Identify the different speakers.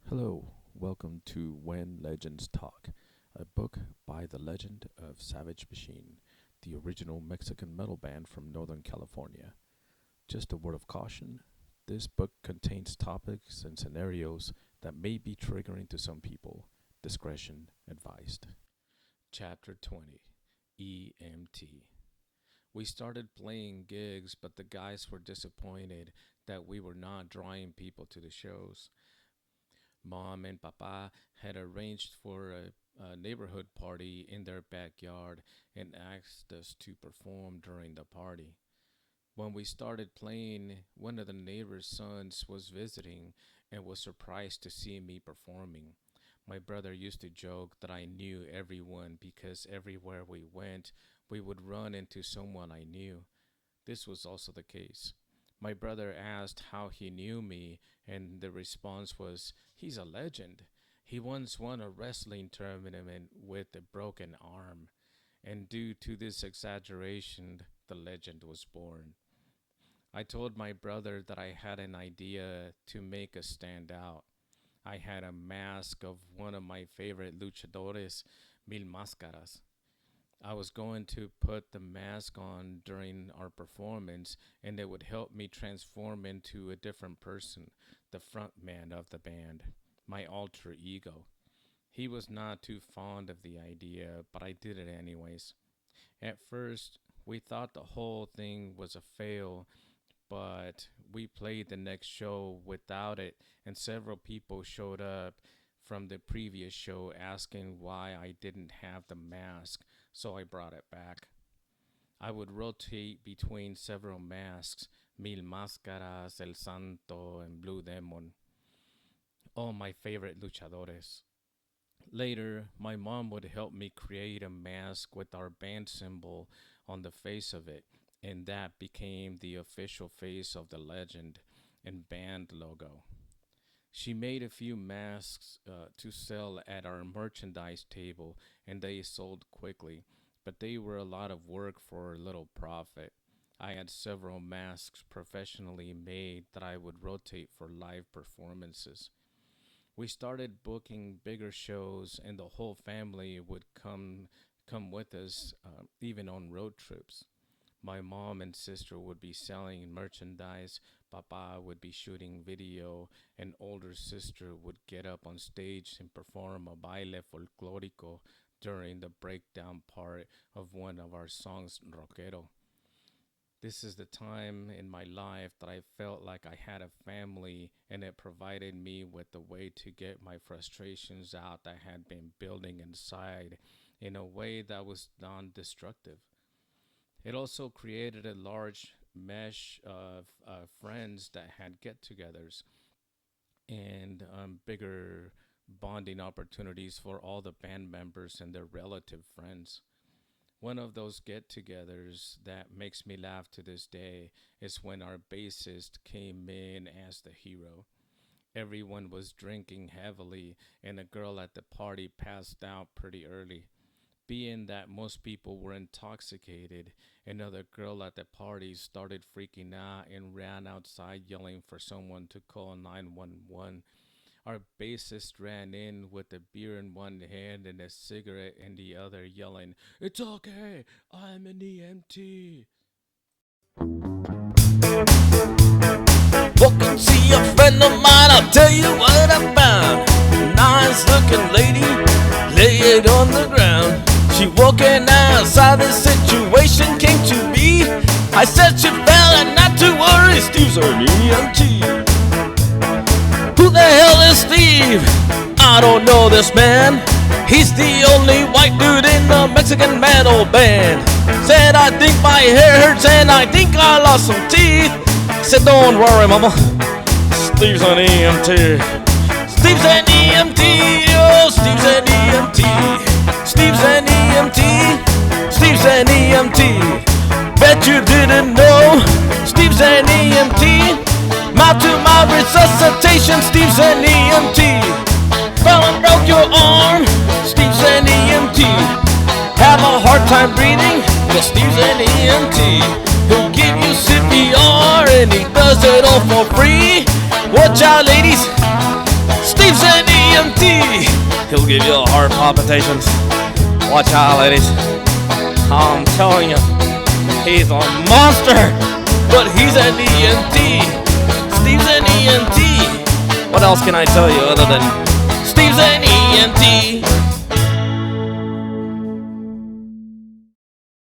Speaker 1: Hello, welcome to When Legends Talk, a book by the legend of Savage Machine, the original Mexican metal band from Northern California. Just a word of caution, this book contains topics and scenarios that may be triggering to some people. Discretion advised. Chapter 20, EMT. We started playing gigs, but the guys were disappointed that we were not drawing people to the shows. Mom and Papa had arranged for a neighborhood party in their backyard and asked us to perform during the party. When we started playing, one of the neighbor's sons was visiting and was surprised to see me performing. My brother used to joke that I knew everyone because everywhere we went, we would run into someone I knew. This was also the case. My brother asked how he knew me, and the response was, "He's a legend. He once won a wrestling tournament with a broken arm." And due to this exaggeration, the legend was born. I told my brother that I had an idea to make us stand out. I had a mask of one of my favorite luchadores, Mil Máscaras. I was going to put the mask on during our performance, and it would help me transform into a different person, the front man of the band, my alter ego. He was not too fond of the idea, but I did it anyways. At first, we thought the whole thing was a fail, but we played the next show without it, and several people showed up from the previous show asking why I didn't have the mask, so I brought it back. I would rotate between several masks, Mil Máscaras, El Santo, and Blue Demon, all my favorite luchadores. Later, my mom would help me create a mask with our band symbol on the face of it, and that became the official face of the legend and band logo. She made a few masks to sell at our merchandise table, and they sold quickly, but they were a lot of work for little profit. I had several masks professionally made that I would rotate for live performances. We started booking bigger shows, and the whole family would come with us, even on road trips. My mom and sister would be selling merchandise, Papa would be shooting video, and older sister would get up on stage and perform a baile folclórico during the breakdown part of one of our songs, Rockero. This is the time in my life that I felt like I had a family, and it provided me with a way to get my frustrations out that had been building inside in a way that was non-destructive. It also created a large mesh of friends that had get-togethers and bigger bonding opportunities for all the band members and their relative friends. One of those get-togethers that makes me laugh to this day is when our bassist came in as the hero. Everyone was drinking heavily, and a girl at the party passed out pretty early. Being that most people were intoxicated, another girl at the party started freaking out and ran outside yelling for someone to call 911. Our bassist ran in with a beer in one hand and a cigarette in the other, yelling, "It's okay, I'm an EMT."
Speaker 2: Walk and see a friend of mine, I'll tell you what I found. Nice looking lady, lay it on the ground. She walking outside, the situation came to me. I said she fell and not to worry, Steve's an EMT. Who the hell is Steve? I don't know this man. He's the only white dude in the Mexican metal band. Said I think my hair hurts and I think I lost some teeth. Said don't worry mama, Steve's an EMT. Steve's an EMT, oh Steve's an EMT. Steve's an EMT, Steve's an EMT. Bet you didn't know, Steve's an EMT. Mouth-to-mouth resuscitation, Steve's an EMT. Fell and broke your arm, Steve's an EMT. Have a hard time breathing, well Steve's an EMT. He'll give you CPR and he does it all for free. Watch out ladies, Steve's an he'll give you heart palpitations. Watch out, ladies. I'm telling you, he's a monster, but he's an EMT. Steve's an EMT. What else can I tell you other than Steve's an EMT?